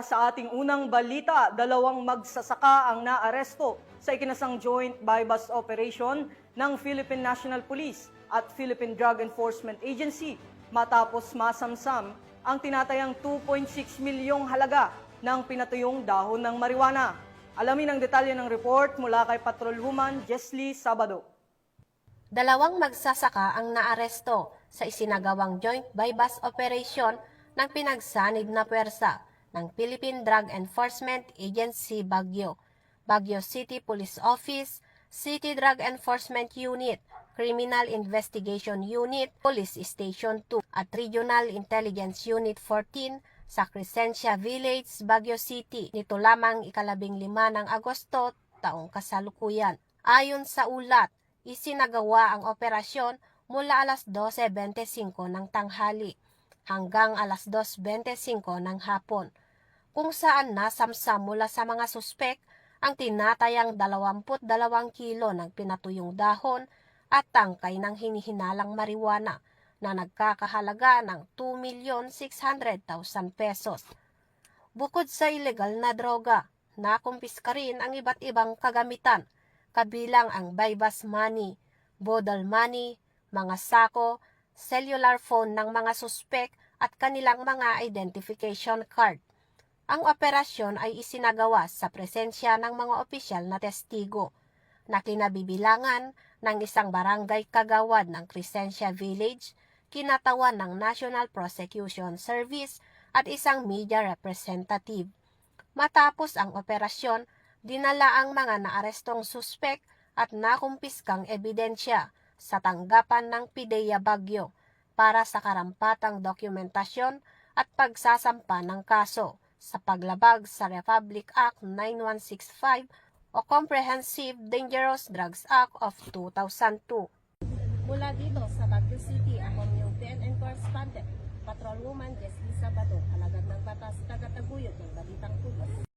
sa ating unang balita, dalawang magsasaka ang naaresto sa ikinasang joint buy-bust operation ng Philippine National Police at Philippine Drug Enforcement Agency matapos masamsam ang tinatayang 2.6 milyong halaga ng pinatuyong dahon ng marijuana. Alamin ang detalye ng report mula kay Patrolwoman Jesly Sabado. Dalawang magsasaka ang naaresto sa isinagawang joint buy-bust operation ng pinagsanib na puwersa ng Philippine Drug Enforcement Agency Baguio, Baguio City Police Office, City Drug Enforcement Unit, Criminal Investigation Unit, Police Station 2 at Regional Intelligence Unit 14 sa Crescencia Village, Baguio City. Nito lamang ika-15 ng Agosto taong kasalukuyan. Ayon sa ulat, isinagawa ang operasyon mula alas 12:25 ng tanghali hanggang alas 2:25 ng hapon, kung saan nasamsam mula sa mga suspek ang tinatayang 22 kilo ng pinatuyong dahon at tangkay ng hinihinalang marijuana na nagkakahalaga ng 2,600,000 pesos. Bukod sa ilegal na droga, nakumpiska rin ang iba't ibang kagamitan, kabilang ang buy-bust money, bodle money, mga sako, cellular phone ng mga suspek at kanilang mga identification card. Ang operasyon ay isinagawa sa presensya ng mga opisyal na testigo na kinabibilangan ng isang barangay kagawad ng Crescencia Village, kinatawan ng National Prosecution Service at isang media representative. Matapos ang operasyon, dinala ang mga naarestong suspek at nakumpiskang ebidensya sa tanggapan ng PIDEA Baguio para sa karampatang dokumentasyon at pagsasampa ng kaso sa paglabag sa Republic Act 9165 o Comprehensive Dangerous Drugs Act of 2002. Mula dito sa Baguio City, ako yung PNN correspondent, Patrolwoman Jesly Sabado, alagad ng batas, taga-taguyod ng Balitang Pulos.